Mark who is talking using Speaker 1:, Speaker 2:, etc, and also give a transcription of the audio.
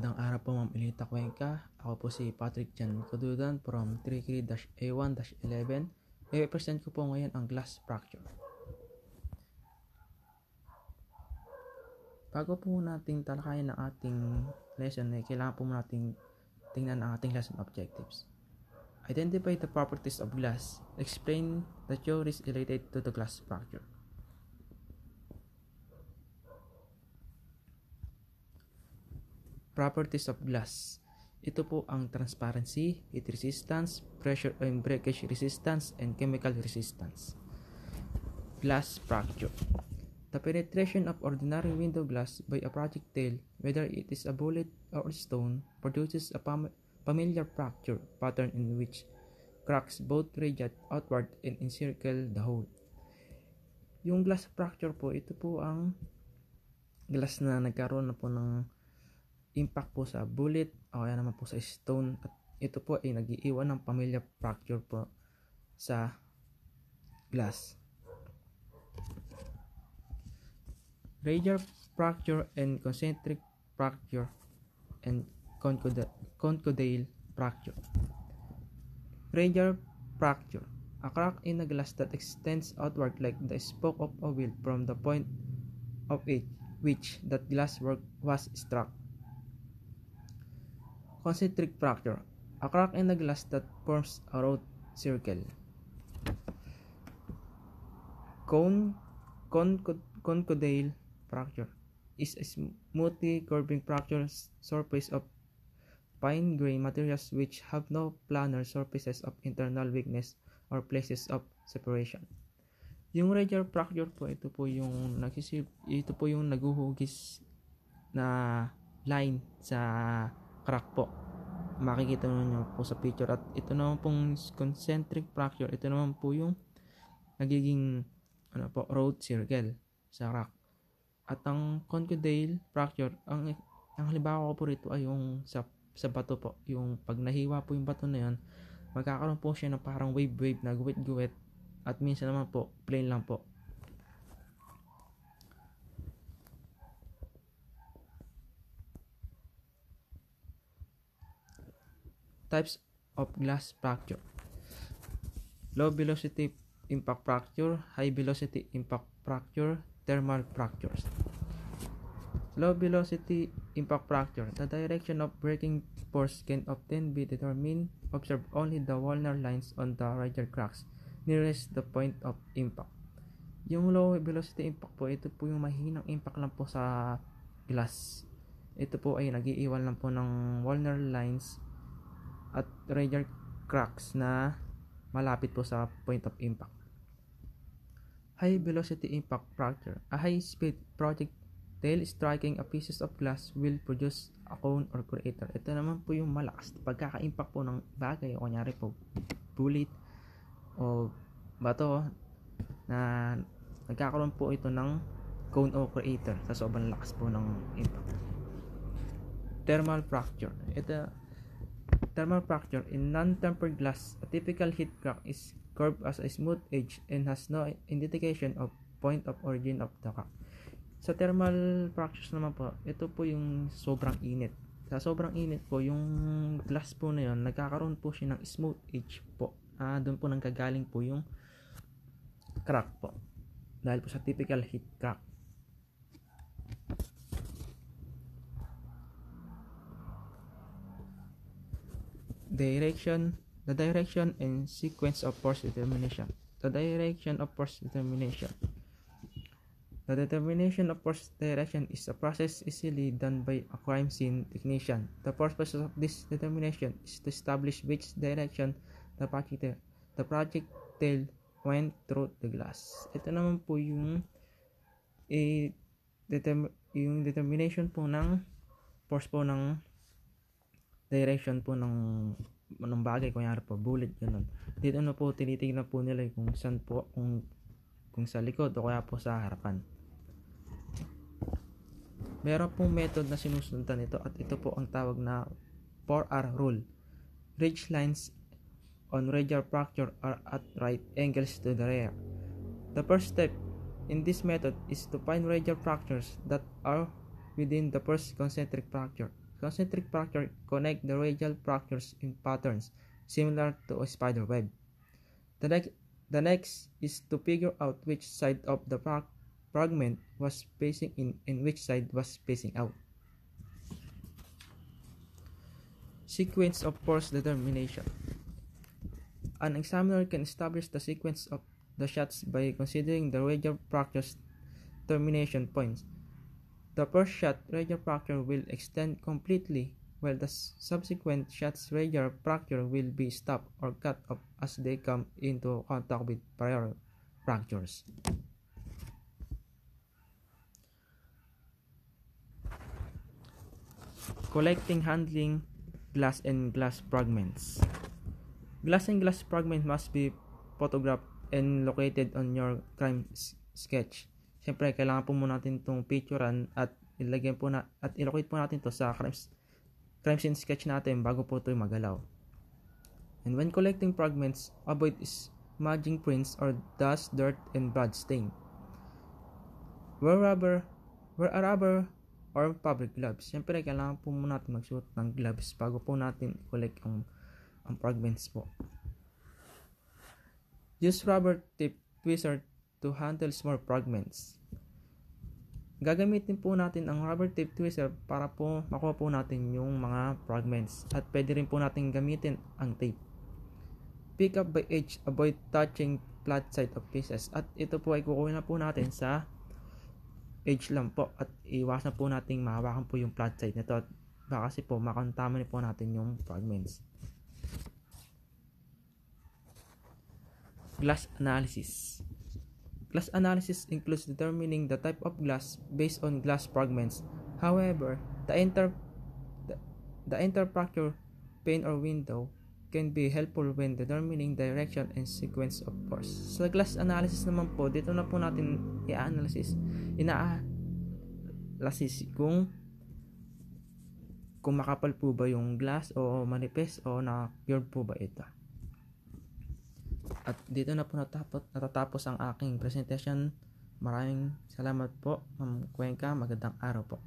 Speaker 1: Magandang araw po, Ma'am Elita Cuenca. Ako po si Patrick Jan Kadudan from 3K-A1-11. I-present ko po ngayon ang glass fracture. Bago po natin talakayin ang ating lesson, kailangan po natin tingnan ang ating lesson objectives. Identify the properties of glass. Explain the theories related to the glass fracture. Properties of glass. Ito po ang transparency, heat resistance, pressure and breakage resistance, and chemical resistance. Glass fracture. The penetration of ordinary window glass by a projectile, whether it is a bullet or stone, produces a familiar fracture pattern in which cracks both radiate outward and encircle the hole. Yung glass fracture po, ito po ang glass na nagkaroon na po ng impact po sa bullet o kaya naman po sa stone, at ito po ay nag-iiwan ng familiar fracture po sa glass. Radial fracture and concentric fracture and conchodale fracture. Radial fracture, a crack in a glass that extends outward like the spoke of a wheel from the point of which that glass was struck. Concentric fracture, a crack in the glass that forms a round circle. Conchodale fracture is a smoothly curving fracture surface of fine-grained materials which have no planar surfaces of internal weakness or places of separation. Yung radial fracture po, ito po yung naguhugis na line sa crack po. Makikita nyo po sa picture. At ito naman pong concentric fracture, ito naman po yung nagiging round circle sa crack. At ang conchodale fracture, ang halimbawa ko po rito ay yung sa bato po. Yung pag nahiwa po yung bato na yan, magkakaroon po siya ng parang wave na guwit-guwit, at minsan naman po plain lang po. Types of glass fracture: low velocity impact fracture, high velocity impact fracture, thermal fractures. Low velocity impact fracture, the direction of breaking force can often be determined. Observe only the ulnar lines on the radial cracks nearest the point of impact. Yung low velocity impact po, ito po yung mahinang impact lang po sa glass. Ito po ay nag-iiwan lang po ng ulnar lines at radial cracks na malapit po sa point of impact. High velocity impact fracture, a high speed projectile striking a pieces of glass will produce a cone or crater. Ito naman po yung malakas pagkaka-impact po ng bagay, o kunyari po bullet o bato, na nagkakaroon po ito ng cone o crater sa sobrang lakas po ng impact. Thermal fracture. Thermal fracture in non-tempered glass, a typical heat crack is curved as a smooth edge and has no indication of point of origin of the crack. Sa thermal fractures naman po, ito po yung sobrang init. Sa sobrang init po, yung glass po na yun, nagkakaroon po siya ng smooth edge po. Doon po nanggagaling po yung crack po, dahil po sa typical heat crack. The direction and sequence of force determination. The determination of force direction is a process easily done by a crime scene technician. The purpose of this determination is to establish which direction the projectile went through the glass. Ito naman po yung determination po ng force po ng direction po ng bagay, kunyari po bullet, ganun. Dito na po tinitingnan po nila kung saan po, kung sa likod o kaya po sa harapan. Meron pong method na sinusundan ito, at ito po ang tawag na 4R rule. Ridge lines on radial fracture are at right angles to the rear. The first step in this method is to find radial fractures that are within the first concentric fracture. Concentric fracture connect the radial fractures in patterns similar to a spider web. The next is to figure out which side of the fragment was facing in and which side was facing out. Sequence of force determination. An examiner can establish the sequence of the shots by considering the radial fracture's termination points. The first shot radial fracture will extend completely, while the subsequent shot's radial fracture will be stopped or cut off as they come into contact with prior fractures. Collecting, handling glass and glass fragments. Glass and glass fragments must be photographed and located on your crime sketch. Siyempre, kailangan po muna natin itong picturean at ilocate po natin to sa crime scene sketch natin bago po ito magalaw. And when collecting fragments, avoid smudging prints or dust, dirt, and blood stain. Wear a rubber or fabric gloves. Siyempre, kailangan po muna natin magsuot ng gloves bago po natin collect ang fragments po. Use rubber tip tweezer to handle small fragments. Gagamitin po natin ang rubber tip tweezer para po makuha po natin yung mga fragments at pwede rin po natin gamitin ang tape. Pick up by edge, avoid touching flat side of pieces, at ito po ay kukuha na po natin sa edge lang po at iwasan po natin mahawakan po yung flat side nito at baka kasi po makontaminate po natin yung fragments. Glass analysis. Glass analysis includes determining the type of glass based on glass fragments. However, the interfracture pane or window can be helpful when determining direction and sequence of force. Sa glass analysis naman po, dito na po natin i-analysis kung makapal po ba yung glass o manipis o na-cured po ba ito. At dito na po natatapos ang aking presentation. Maraming salamat po, Ma'am Cuenca. Magandang araw po.